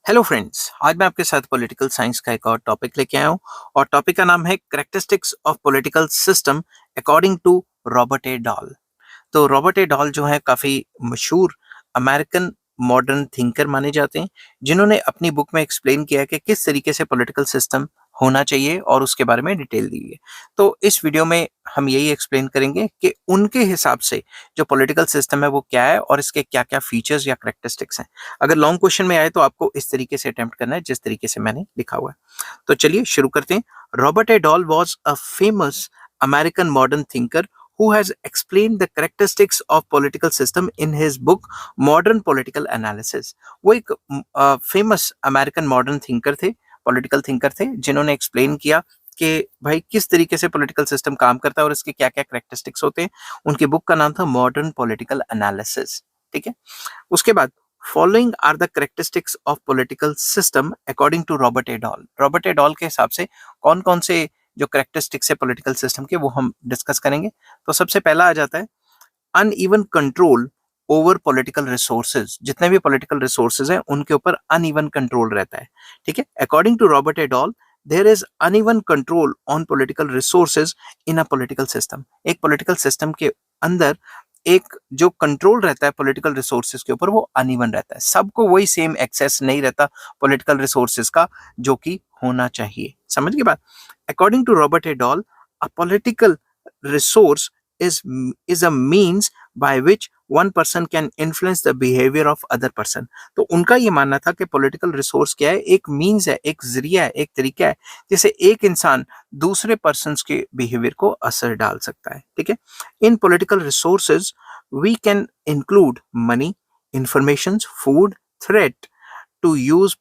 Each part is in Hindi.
हेलो फ्रेंड्स, आज मैं आपके साथ पॉलिटिकल साइंस का एक और टॉपिक लेके आया हूँ और टॉपिक का नाम है characteristics of political system according to Robert A Dahl. तो रॉबर्ट ए डॉल जो है काफ़ी मशहूर अमेरिकन मॉडर्न थिंकर माने जाते हैं, जिन्होंने अपनी बुक में एक्सप्लेन किया है कि किस तरीके से पॉलिटिकल सिस्टम होना चाहिए और उसके बारे में डिटेल दी है। तो इस वीडियो में हम यही एक्सप्लेन करेंगे कि उनके हिसाब से जो पॉलिटिकल सिस्टम है वो क्या है और इसके क्या-क्या फीचर्स या कैरेक्टरिस्टिक्स हैं। अगर लॉन्ग क्वेश्चन में आए तो आपको इस तरीके से अटेम्प्ट करना है जिस तरीके से मैंने लिखा हुआ है। तो चलिए शुरू करते हैं। Robert A doll was a famous American modern thinker who has explained the characteristics of political system in his book Modern Political Analysis। वो एक फेमस अमेरिकन मॉडर्न थिंकर थे, पॉलिटिकल थिंकर थे, जिन्होंने एक्सप्लेन किया कि भाई किस तरीके से पॉलिटिकल सिस्टम काम करता है और इसके क्या क्या करेक्टरिस्टिक्स होते हैं। उनकी बुक का नाम था मॉडर्न पॉलिटिकल एनालिसिस। ठीक है। उसके बाद following are the characteristics of political system according to Robert A Dahl. Robert A Dahl के हिसाब से कौन कौन से जो करेक्टरिस्टिक्स है पॉलिटिकल सिस्टम के वो हम डिस्कस करेंगे। तो सबसे पहला आ जाता है uneven control over political resources. जितने भी पॉलिटिकल रिसोर्सेज हैं उनके ऊपर अनइवन कंट्रोल रहता है। ठीक है। According to Robert A Dahl there is uneven control on political resources in a political system. एक पॉलिटिकल सिस्टम के अंदर एक जो कंट्रोल रहता है पॉलिटिकल रिसोर्सेज के ऊपर वो अनइवन रहता है। सबको वही सेम एक्सेस नहीं रहता पॉलिटिकल रिसोर्सेज का जो कि होना चाहिए। समझ गए बात। According to Robert A Dahl a political resource is a means by which one person can influence the behavior of other person। तो उनका ये मानना था कि पॉलिटिकल रिसोर्स क्या है, एक मीन्स है, एक जरिया है, एक तरीका है जिससे एक इंसान दूसरे पर्सन के बिहेवियर को असर डाल सकता है। ठीक है। In political resources we can include money, information, food, threat to use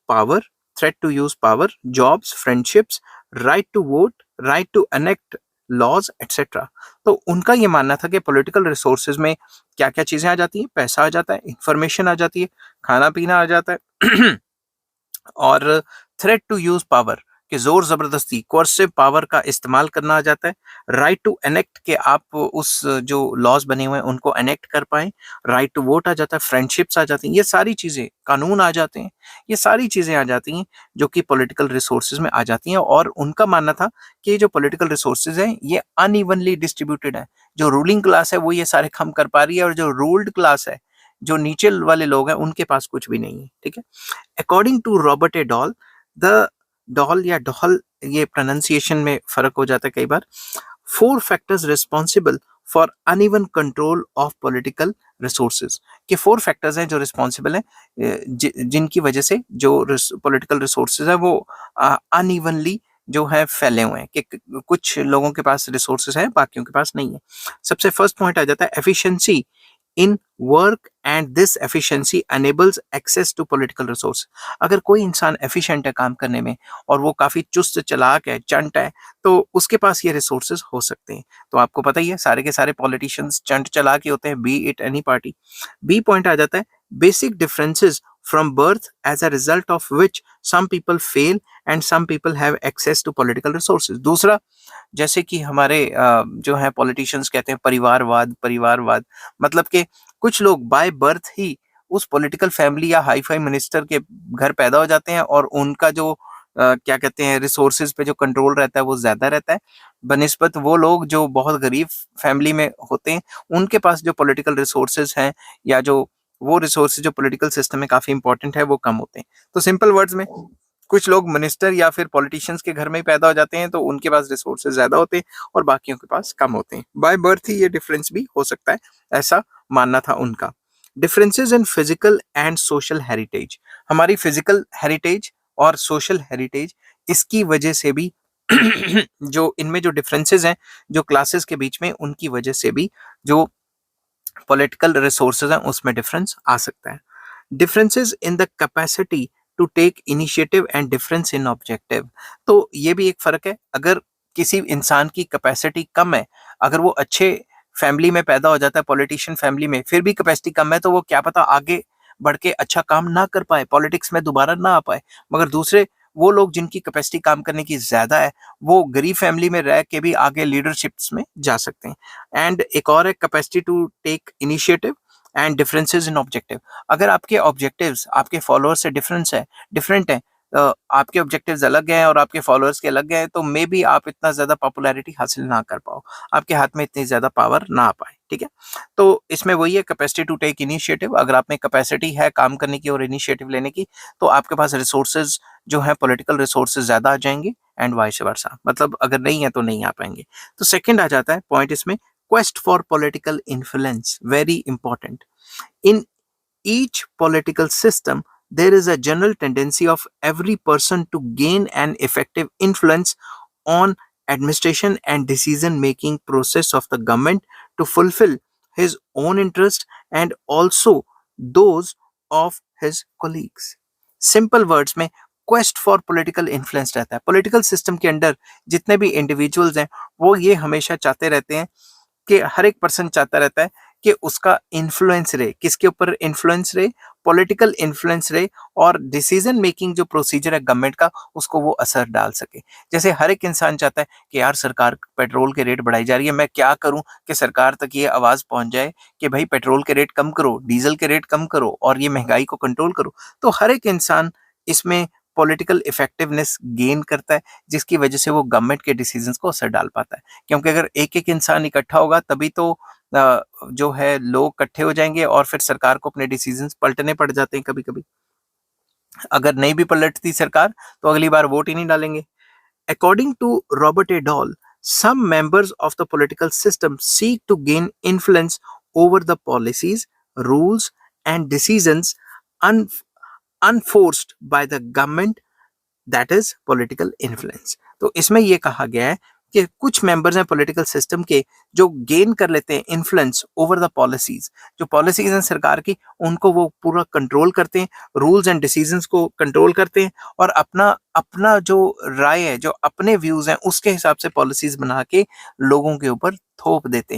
power, jobs, friendships, right to vote, right to enact laws etcetera. तो उनका ये मानना था कि पॉलिटिकल रिसोर्सेज में क्या क्या चीजें आ जाती हैं, पैसा आ जाता है, इंफॉर्मेशन आ जाती है, खाना पीना आ जाता है और थ्रेट टू यूज पावर कि जोर जबरदस्ती कोर्सिव पावर का इस्तेमाल करना आ जाता है। राइट टू एनेक्ट के आप उस जो लॉज बने हुए हैं उनको एनेक्ट कर पाए। राइट टू वोट आ जाता है, फ्रेंडशिप्स आ जाती हैं, ये सारी चीजें, कानून आ जाते हैं, ये सारी चीजें आ जाती हैं जो कि पॉलिटिकल रिसोर्सेज में आ जाती हैं। और उनका मानना था कि जो पॉलिटिकल रिसोर्सेज हैं ये अनइवनली डिस्ट्रीब्यूटेड है। जो रूलिंग क्लास है वो ये सारे काम कर पा रही है और जो रूल्ड क्लास है, जो नीचे वाले लोग हैं, उनके पास कुछ भी नहीं है। ठीक है। According to Robert A Dahl the Dahl या डॉल, ये प्रोनाउंसिएशन में फर्क हो जाता है कई बार। Four factors responsible for uneven control of political resources. के फोर फैक्टर्स हैं जो रिस्पॉन्सिबल हैं जिनकी वजह से जो पॉलिटिकल रिसोर्सेज है वो अनइवनली जो है फैले हुए हैं कि कुछ लोगों के पास रिसोर्सेज है, बाकियों के पास नहीं है। सबसे फर्स्ट पॉइंट आ जाता है efficiency in work and this efficiency enables access to political resource. अगर कोई इंसान एफिशिएंट है काम करने में और वो काफी चुस्त चालाक है, चंट है, तो उसके पास ये रिसोर्सेज हो सकते हैं। तो आपको पता ही है सारे के सारे पॉलिटिशियंस चंट चालाक ही होते हैं, be it any party. B point आ जाता है basic differences from birth as a result of which some people fail and some people have access to political resources. दूसरा, जैसे कि हमारे जो है पॉलिटिशियंस कहते हैं परिवारवाद, परिवारवाद मतलब कि कुछ लोग बाय बर्थ ही उस पॉलिटिकल फैमिली या हाई फाई मिनिस्टर के घर पैदा हो जाते हैं और उनका जो क्या कहते हैं रिसोर्सेज पे जो कंट्रोल रहता है वो ज्यादा रहता है बनिस्बत वो लोग जो बहुत गरीब फैमिली में होते हैं, उनके पास जो पॉलिटिकल रिसोर्सेज हैं या जो वो रिसोर्सेज जो पॉलिटिकल सिस्टम में काफी इंपॉर्टेंट है वो कम होते हैं। तो सिंपल वर्ड्स में कुछ लोग मिनिस्टर या फिर पॉलिटिशियंस के घर में ही पैदा हो जाते हैं तो उनके पास रिसोर्सेज ज्यादा होते हैं और बाकियों के पास कम होते हैं। बाय बर्थ ही ये डिफरेंस भी हो सकता है, ऐसा मानना था उनका। Differences in physical and social heritage. हमारी फिजिकल हेरिटेज और सोशल हेरिटेज, इसकी वजह से भी जो इनमें जो डिफरेंसेस हैं जो क्लासेस के बीच में, उनकी वजह से भी जो पॉलिटिकल रिसोर्सेज हैं उसमें डिफरेंस आ सकता है। Differences in the capacity to take initiative and difference in objective. तो ये भी एक फर्क है। अगर किसी इंसान की कैपेसिटी कम है, अगर वो अच्छे फैमिली में पैदा हो जाता है, पॉलिटिशियन फैमिली में, फिर भी कैपेसिटी कम है, तो वो क्या पता आगे बढ़ के अच्छा काम ना कर पाए, पॉलिटिक्स में दोबारा ना आ पाए। मगर दूसरे वो लोग जिनकी कैपेसिटी काम करने की ज्यादा है, वो गरीब फैमिली में रह के भी आगे लीडरशिप्स में जा सकते हैं। एंड एक और है capacity to take initiative and differences in objective. अगर आपके ऑब्जेक्टिव्स आपके फॉलोअर्स से डिफरेंट है, आपके ऑब्जेक्टिव्स अलग हैं और आपके फॉलोअर्स के अलग हैं, तो मे बी आप इतना ज्यादा पॉपुलैरिटी हासिल ना कर पाओ, आपके हाथ में इतनी ज्यादा पावर ना आ पाए। ठीक है, तो इसमें वही है कैपेसिटी टू टेक इनिशिएटिव। अगर आप में कैपेसिटी है काम करने की और इनिशिएटिव लेने की, तो आपके पास रिसोर्सेज जो है पॉलिटिकल रिसोर्सेज ज्यादा आ जाएंगे, एंड वाइस वर्सा, मतलब अगर नहीं है तो नहीं आ पाएंगे। तो सेकंड आ जाता है पॉइंट इसमें, quest for political influence, very important. In each political system, there is a general tendency of every person to gain an effective influence on administration and decision making process of the government to fulfill his own interest and also those of his colleagues. Simple words में क्वेस्ट फॉर पॉलिटिकल इन्फ्लुएंस रहता है। पॉलिटिकल सिस्टम के अंडर जितने भी इंडिविजुअल्स हैं वो ये हमेशा चाहते रहते हैं कि हर एक पर्सन चाहता रहता है कि उसका इन्फ्लुएंस रहे, किसके ऊपर इन्फ्लुएंस रहे, पॉलिटिकल इन्फ्लुएंस रहे, और डिसीजन मेकिंग जो प्रोसीजर है गवर्नमेंट का उसको वो असर डाल सके। जैसे हर एक इंसान चाहता है कि यार सरकार पेट्रोल के रेट बढ़ाई जा रही है, मैं क्या करूं कि सरकार तक ये आवाज पहुंच जाए कि भाई पेट्रोल के रेट कम करो, डीजल के रेट कम करो और ये महंगाई को कंट्रोल करो। तो हर एक इंसान इसमें पॉलिटिकल इफेक्टिवनेस गेन करता है, जिसकी वजह से वो गवर्नमेंट के डिसीजंस को असर डाल पाता है। क्योंकि अगर एक एक इंसान इकट्ठा होगा तभी तो जो है लोग इकट्ठे हो जाएंगे और फिर सरकार को अपने डिसीजंस पलटने पड़ जाते हैं कभी कभी। अगर नहीं भी पलटती सरकार तो अगली बार वोट ही नहीं डालेंगे। According to Robert A. Dahl, some members of the political system seek to gain influence over the policies, rules, and decisions un- unforced by the government, that is political influence. तो इसमें यह कहा गया है कि कुछ मेंबर्स हैं पॉलिटिकल सिस्टम के जो गेन कर लेते हैं इन्फ्लुएंस ओवर द पॉलिसीज, जो पॉलिसीज हैं सरकार की उनको वो पूरा कंट्रोल करते हैं, रूल्स एंड डिसीजंस को कंट्रोल करते हैं, और अपना अपना जो राय है, जो अपने व्यूज हैं उसके हिसाब से पॉलिसीज बना के लोगों के ऊपर थोप देते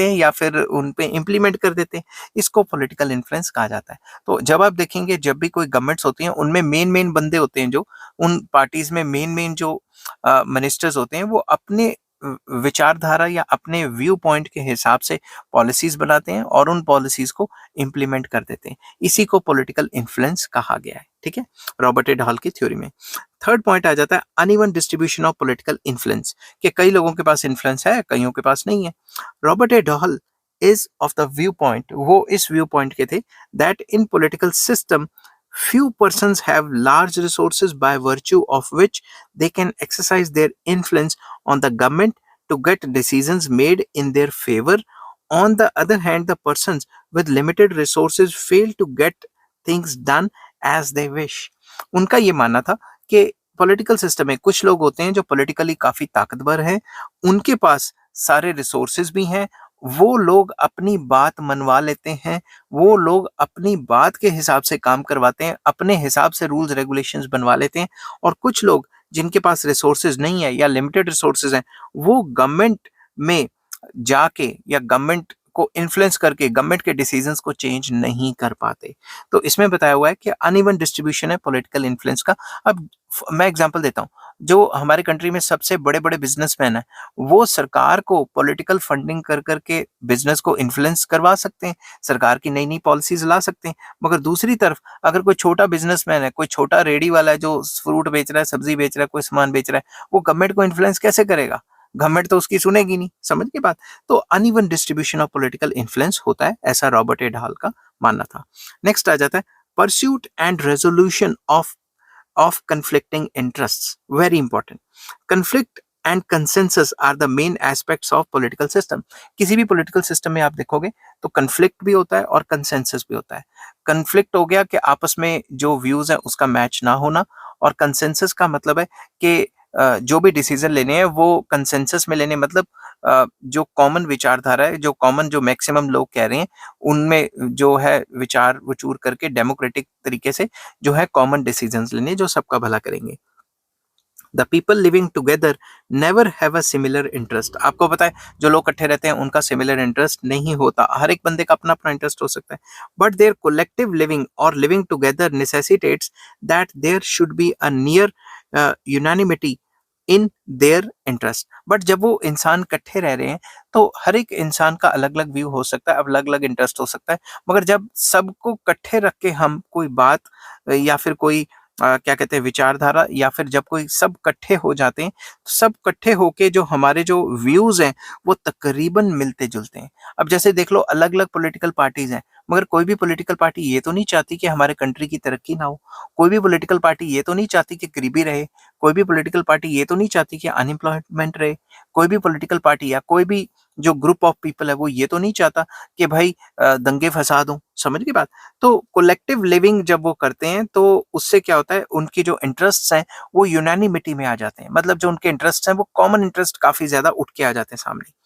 हैं या फिर उन पे इम्प्लीमेंट कर देते हैं। इसको पॉलिटिकल इन्फ्लुएंस कहा जाता है। तो जब आप देखेंगे जब भी कोई गवर्नमेंट्स होती हैं उनमें मेन मेन बंदे होते हैं, जो उन पार्टीज में मेन मेन जो मिनिस्टर्स होते हैं वो अपने विचारधारा या अपने व्यू पॉइंट के हिसाब से पॉलिसीज बनाते हैं और उन पॉलिसीज को इम्प्लीमेंट कर देते हैं। इसी को पॉलिटिकल इन्फ्लुएंस कहा गया है। ठीक है, रॉबर्ट ए ढाल की थ्योरी में। थर्ड पॉइंट आ जाता है uneven distribution of political influence, कि कई लोगों के पास इन्फ्लुएंस है कईयों के पास नहीं है। रॉबर्ट ए ढाल is of the view point, वो इस व्यू पॉइंट के थे, that in political system few persons have large resources by virtue of which they can exercise their influence on the government to get decisions made in their favor. On the other hand, the persons with limited resources fail to get things done as they wish. उनका ये मानना था कि पॉलिटिकल सिस्टम में कुछ लोग होते हैं जो पॉलिटिकली काफी ताकतवर हैं, उनके पास सारे रिसोर्सेज भी हैं, वो लोग अपनी बात मनवा लेते हैं, वो लोग अपनी बात के हिसाब से काम करवाते हैं, अपने हिसाब से रूल्स रेगुलेशंस बनवा लेते हैं। और कुछ लोग जिनके पास रिसोर्सेज नहीं है या लिमिटेड रिसोर्सेज हैं, वो गवर्नमेंट में जाके या गवर्नमेंट को इन्फ्लुएंस करके गवर्नमेंट के डिसीजंस को चेंज नहीं कर पाते। तो इसमें बताया हुआ है कि अनइवन डिस्ट्रीब्यूशन है पॉलिटिकल इन्फ्लुएंस का। अब मैं एग्जांपल देता हूँ, जो हमारे कंट्री में सबसे बड़े बड़े बिजनेसमैन हैं वो सरकार को पॉलिटिकल फंडिंग कर करके बिजनेस को इन्फ्लुएंस करवा सकते हैं, सरकार की नई नई पॉलिसीज ला सकते हैं। मगर दूसरी तरफ अगर कोई छोटा बिजनेसमैन है, कोई छोटा रेडी वाला है जो फ्रूट बेच रहा है, सब्जी बेच रहा है, कोई सामान बेच रहा है, वो गवर्नमेंट को इन्फ्लुएंस कैसे करेगा? गवर्नमेंट तो उसकी सुनेगी नहीं। समझ के बात? तो uneven distribution of political influence होता है, ऐसा रॉबर्ट ए ढाल का मानना था। नेक्स्ट आ जाता है pursuit and resolution of conflicting interests, very important. Conflict and consensus are the main aspects of political system. किसी भी political system में आप देखोगे तो conflict भी होता है और consensus भी होता है। conflict हो गया कि आपस में जो views है उसका मैच ना होना, और consensus का मतलब है कि जो भी डिसीजन लेने हैं वो कंसेंसस में लेने, मतलब जो कॉमन विचारधारा है, जो कॉमन जो मैक्सिमम लोग कह रहे हैं उनमें जो है विचार विचूर करके डेमोक्रेटिक तरीके से जो है कॉमन डिसीजंस लेने जो सबका भला करेंगे। The people living together never have a similar interest. आपको पता है जो लोग इकट्ठे रहते हैं उनका सिमिलर इंटरेस्ट नहीं होता, हर एक बंदे का अपना अपना इंटरेस्ट हो सकता है, बट देयर कोलेक्टिव लिविंग और living together necessitates that there should be a near unanimity in their interest. But जब वो इंसान इकट्ठे रह रहे हैं तो हर एक इंसान का अलग अलग व्यू हो सकता है, अब अलग अलग इंटरेस्ट हो सकता है, मगर जब सबको इकट्ठे रख के हम कोई बात या फिर कोई क्या कहते हैं विचारधारा, या फिर जब कोई सब इकट्ठे हो जाते हैं तो सब इकट्ठे होके जो हमारे जो व्यूज हैं वो तकरीबन मिलते जुलते हैं। अब जैसे देख लो अलग अलग पॉलिटिकल पार्टीज हैं, मगर कोई भी पॉलिटिकल पार्टी ये तो नहीं चाहती कि हमारे कंट्री की तरक्की ना हो, कोई भी पॉलिटिकल पार्टी ये तो नहीं चाहती कि गरीबी रहे, कोई भी पॉलिटिकल पार्टी ये तो नहीं चाहती कि अनएम्प्लॉयमेंट रहे, कोई भी पॉलिटिकल पार्टी या कोई भी जो ग्रुप ऑफ पीपल है वो ये तो नहीं चाहता कि भाई दंगे फसाद हो। समझ की बात? तो कोलेक्टिव लिविंग जब वो करते हैं तो उससे क्या होता है, उनकी जो इंटरेस्ट्स हैं वो यूनानिमिटी में आ जाते हैं, मतलब जो उनके इंटरेस्ट हैं वो कॉमन इंटरेस्ट काफी ज्यादा उठ के आ जाते हैं सामने।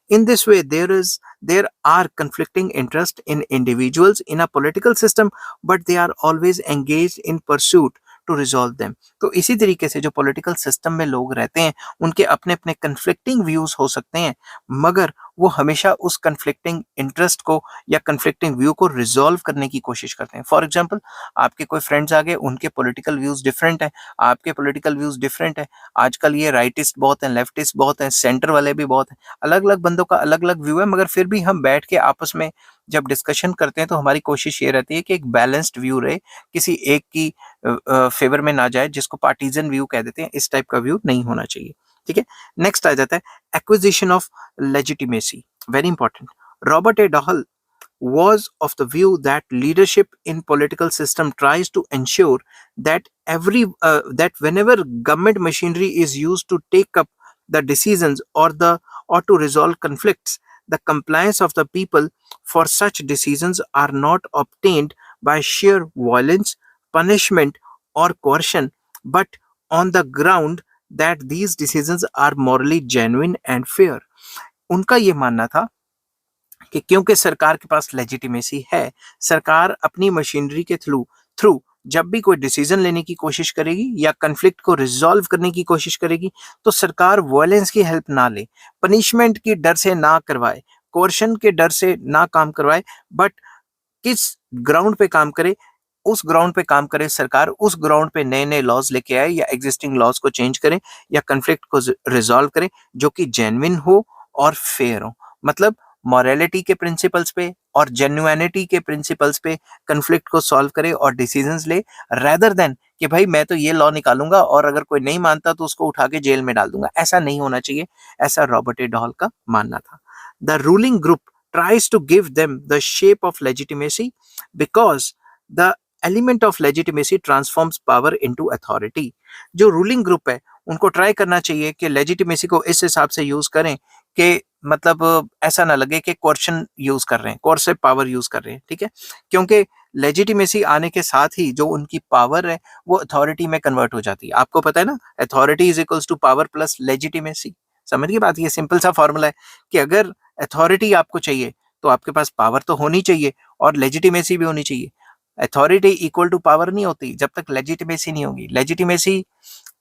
In this way, there are conflicting interests in individuals in a political system, but they are always engaged in pursuit to resolve them. तो इसी तरीके से जो पॉलिटिकल सिस्टम में लोग रहते हैं उनके अपने अपने कन्फ्लिक्टिंग व्यूज हो सकते हैं, मगर वो हमेशा उस कन्फ्लिक्टिंग इंटरेस्ट को या कन्फ्लिक्टिंग व्यू को रिजॉल्व करने की कोशिश करते हैं। फॉर एग्जाम्पल, आपके कोई फ्रेंड्स आ गए, उनके पॉलिटिकल व्यूज डिफरेंट है, आपके पॉलिटिकल व्यूज डिफरेंट है। आजकल ये राइटिस्ट बहुत हैं, लेफ्टिस्ट बहुत हैं, सेंटर वाले भी बहुत हैं, अलग अलग बंदों का अलग अलग व्यू है, मगर फिर भी हम बैठ के आपस में जब डिस्कशन करते हैं तो हमारी कोशिश ये रहती है कि एक बैलेंस्ड व्यू रहे, किसी एक की फेवर में ना जाए जिसको पार्टीजन व्यू कह देते हैं, इस टाइप का व्यू नहीं होना चाहिए। ठीक है, नेक्स्ट आ जाता है acquisition of legitimacy, very important. Robert A Dahl was of the view that leadership in political system tries to ensure that that whenever government machinery is used to take up the decisions or to resolve conflicts, the compliance of the people for such decisions are not obtained by sheer violence, punishment, or coercion, but on the ground that these decisions are morally genuine and fair. उनका ये मानना था कि क्योंकि सरकार के पास लेजिटिमेसी है, सरकार अपनी मशीनरी के थ्रू थ्रू जब भी कोई डिसीजन लेने की कोशिश करेगी या कन्फ्लिक्ट को रिजॉल्व करने की कोशिश करेगी तो सरकार वायलेंस की हेल्प ना ले, पनिशमेंट की डर से ना करवाए, कोर्शन के डर से ना काम करवाए, बट किस ग्राउंड पे काम करे, उस ग्राउंड पे काम करे सरकार, उस ग्राउंड पे नए नए लॉज लेके आए या एग्जिस्टिंग लॉज को चेंज करे या कन्फ्लिक्ट को रिजॉल्व करे जो कि जेन्युइन हो और फेयर हो। मतलब मॉरलिटी के प्रिंसिपल्स पे और जेन्युइनिटी के प्रिंसिपल्स पे कन्फ्लिक्ट को सॉल्व करे और डिसीजंस ले, रेदर देन कि भाई मैं तो ये लॉ निकालूंगा और अगर कोई नहीं मानता तो उसको उठा के जेल में डाल दूंगा। ऐसा नहीं होना चाहिए, ऐसा रॉबर्ट ए डॉल का मानना था। The ruling group tries to give them the shape of legitimacy because the element of legitimacy transforms power into authority. जो रूलिंग ग्रुप है उनको ट्राई करना चाहिए कि लेजिटिमेसी को इस हिसाब से यूज करें कि मतलब ऐसा ना लगे कि कोर्शन यूज कर रहे हैं, कोर्सिव पावर यूज कर रहे हैं। ठीक है, क्योंकि लेजिटिमेसी आने के साथ ही जो उनकी पावर है वो अथॉरिटी में कन्वर्ट हो जाती है। आपको पता है ना, authority is equals to power plus legitimacy. समझ की बात, ये सिंपल सा फॉर्मूला है कि अगर अथॉरिटी आपको चाहिए तो आपके पास पावर तो होनी चाहिए और लेजिटिमेसी भी होनी चाहिए। अथॉरिटी इक्वल टू पावर नहीं होती जब तक लेजिटिमेसी नहीं होगी। लेजिटिमेसी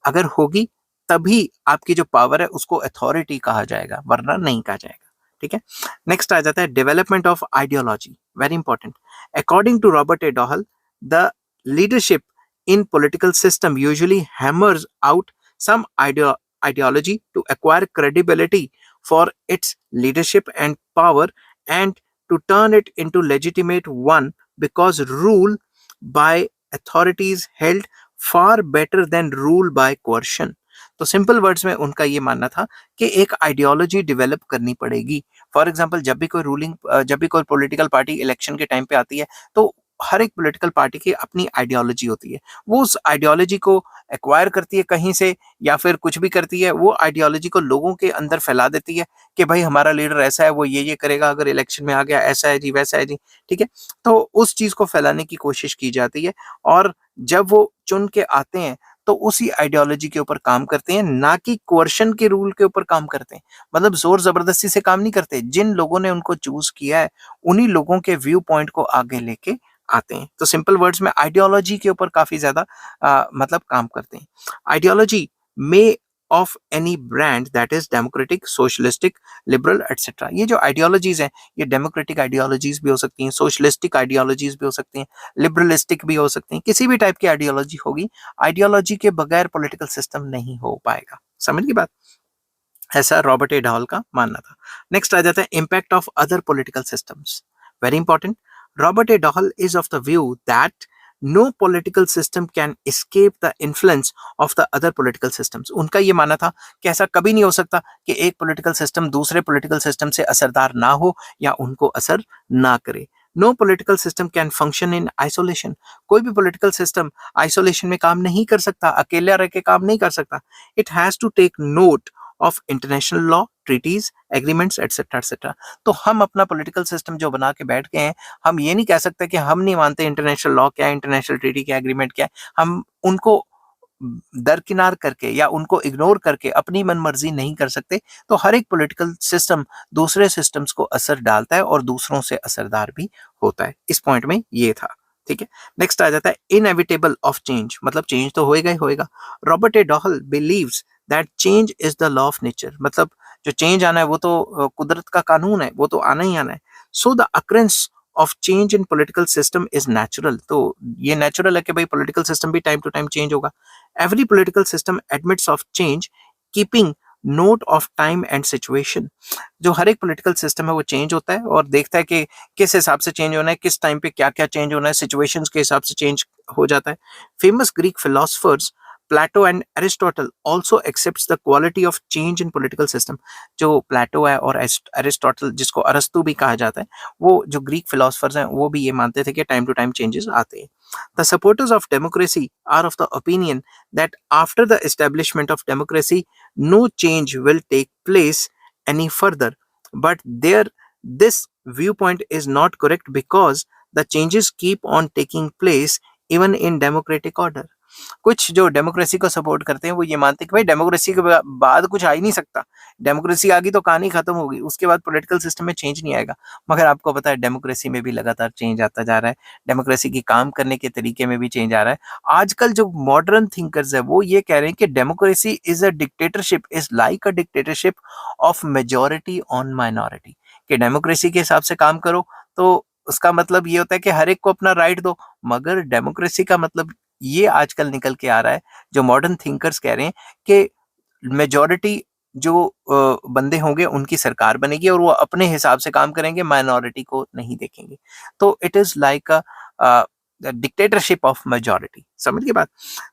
अगर होगी तभी आपकी जो पावर है उसको अथॉरिटी कहा जाएगा, वरना नहीं कहा जाएगा। ठीक है, नेक्स्ट आ जाता है development of ideology, very important. According to Robert A Dahl, the leadership in political system usually hammers out some ideology to acquire credibility for its leadership and power and to turn it into legitimate one because rule by authorities held far better than rule by coercion. तो सिंपल वर्ड्स में उनका ये मानना था कि एक आइडियोलॉजी डेवलप करनी पड़ेगी। फॉर एग्जांपल, जब भी कोई पॉलिटिकल पार्टी इलेक्शन के टाइम पे आती है तो हर एक पॉलिटिकल पार्टी की अपनी आइडियोलॉजी होती है, वो उस आइडियोलॉजी को एक्वायर करती है कहीं से या फिर कुछ भी करती है, वो आइडियोलॉजी को लोगों के अंदर फैला देती है कि भाई हमारा लीडर ऐसा है, वो ये करेगा, अगर इलेक्शन में आ गया ऐसा है जी, वैसा है जी। ठीक है, तो उस चीज को फैलाने की कोशिश की जाती है और जब वो चुन के आते हैं तो उसी आइडियोलॉजी के ऊपर काम करते हैं, ना कि कोर्शन के रूल के ऊपर काम करते हैं। मतलब जोर जबरदस्ती से काम नहीं करते, जिन लोगों ने उनको चूज किया है उन्हीं लोगों के व्यू पॉइंट को आगे लेके आते हैं। तो सिंपल वर्ड्स में आइडियोलॉजी के ऊपर काफी ज्यादा मतलब काम करते हैं। आइडियोलॉजी में of any brand that is democratic, socialistic, liberal, etc. ये जो आइडियोलॉजीज हैं, ये डेमोक्रेटिक आइडियोलॉजीज भी हो सकती हैं, सोशलिस्टिक आइडियोलॉजीज भी हो सकती हैं, लिबरलिस्टिक भी हो सकती हैं, किसी भी टाइप की आइडियोलॉजी होगी, आइडियोलॉजी के बगैर पॉलिटिकल सिस्टम नहीं हो पाएगा। समझ की बात? ऐसा रॉबर्ट ए डॉल का मानना था। नेक्स्ट आ जाता है impact of other political systems. Very important. Robert A Dahl is of the view that no political system can escape the influence of the other political systems. उनका ये मानना था कि ऐसा कभी नहीं हो सकता कि एक पॉलिटिकल सिस्टम दूसरे पॉलिटिकल सिस्टम से असरदार ना हो या उनको असर ना करे। No political system can function in isolation. कोई भी पॉलिटिकल सिस्टम आइसोलेशन में काम नहीं कर सकता, अकेला रह के काम नहीं कर सकता। It has to take note of international law, treaties, agreements, et cetera et cetera. तो हम अपना पॉलिटिकल सिस्टम जो बना के बैठ गए हैं, हम ये नहीं कह सकते कि हम नहीं मानते इंटरनेशनल लॉ क्या है, इंटरनेशनल ट्रीटी क्या, एग्रीमेंट क्या है। हम उनको दरकिनार करके या उनको इग्नोर करके अपनी मनमर्जी नहीं कर सकते। तो हर एक पॉलिटिकल सिस्टम दूसरे सिस्टम्स को असर डालता है और दूसरों से असरदार भी होता है। इस पॉइंट में ये था। ठीक है। नेक्स्ट आ जाता है इनएविटेबल ऑफ चेंज, मतलब चेंज तो होएगा ही होएगा। Robert A doll believes that change is the law of nature, मतलब जो चेंज आना है वो तो कुदरत का कानून है, वो तो आना ही आना है। So the occurrence of change in political system is natural. तो ये नेचुरल है कि भाई पॉलिटिकल सिस्टम भी टाइम टू टाइम चेंज होगा। Every political system admits of change keeping note of time and situation. जो हर एक पॉलिटिकल सिस्टम है वो चेंज होता है और देखता है कि किस हिसाब से चेंज होना है, किस टाइम पे क्या क्या चेंज होना है, सिचुएशंस के हिसाब से चेंज हो जाता है। Famous Greek philosophers Plato and Aristotle also accepts the quality of change in political system. जो प्लेटो है और एरिस्टोटल, जिसको अरस्तु भी कहा जाता है, वो जो ग्रीक फिलोसफर्स हैं वो भी ये मानते थे कि टाइम टू टाइम चेंजेस आते हैं। The supporters of democracy are of the opinion that after the establishment of democracy, no change will take place any further. But this viewpoint is not correct because the changes keep on taking place even in democratic order. कुछ जो डेमोक्रेसी को सपोर्ट करते हैं वो ये मानते हैं कि भाई डेमोक्रेसी के बाद कुछ आ ही नहीं सकता, डेमोक्रेसी आ गई तो कहानी खत्म होगी, उसके बाद पॉलिटिकल सिस्टम में चेंज नहीं आएगा। मगर आपको पता है डेमोक्रेसी में भी लगातार चेंज आता जा रहा है, डेमोक्रेसी की काम करने के तरीके में भी चेंज आ रहा है। आजकल जो मॉडर्न थिंकर्स है वो ये कह रहे हैं कि democracy is a dictatorship, is like a dictatorship of majority on minority. कि डेमोक्रेसी के हिसाब से काम करो तो उसका मतलब ये होता है कि हर एक को अपना राइट दो, मगर डेमोक्रेसी का मतलब ये आजकल निकल के आ रहा है, जो मॉडर्न थिंकर्स कह रहे हैं कि मेजॉरिटी जो बंदे होंगे उनकी सरकार बनेगी और वो अपने हिसाब से काम करेंगे, माइनॉरिटी को नहीं देखेंगे। तो it is like a dictatorship of majority. समझ गए बात?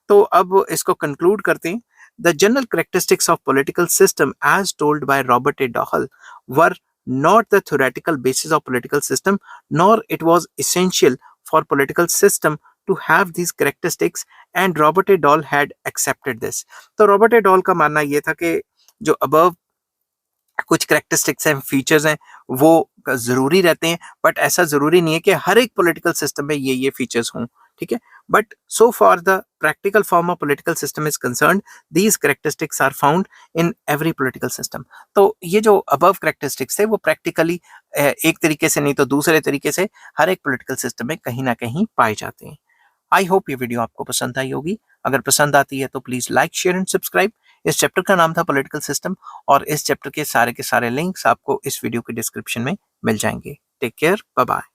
तो अब इसको कंक्लूड करते हैं। The general characteristics of political system as told by Robert A Dahl were not the theoretical basis of political system, nor it was essential for political system to have these characteristics, and Robert A. Dole had accepted this. तो रॉबर्ट ए डॉल का मानना ये था कि जो अबव कुछ करेक्टरिस्टिक्स हैं, फीचर्स हैं, वो जरूरी रहते हैं, बट ऐसा जरूरी नहीं है कि हर एक पॉलिटिकल सिस्टम में ये फीचर्स हों। ठीक है। But so for the practical form of political system is concern, these characteristics are found in every political system. तो ये जो अबव करेक्टरिस्टिक्स है वो प्रैक्टिकली एक तरीके से नहीं तो दूसरे तरीके से हर एक पॉलिटिकल सिस्टम में कहीं ना कहीं पाए जाते हैं। आई होप ये वीडियो आपको पसंद आई होगी। अगर पसंद आती है तो please like, share and subscribe. इस चैप्टर का नाम था पॉलिटिकल सिस्टम और इस चैप्टर के सारे लिंक्स आपको इस वीडियो के डिस्क्रिप्शन में मिल जाएंगे। Take care, bye bye.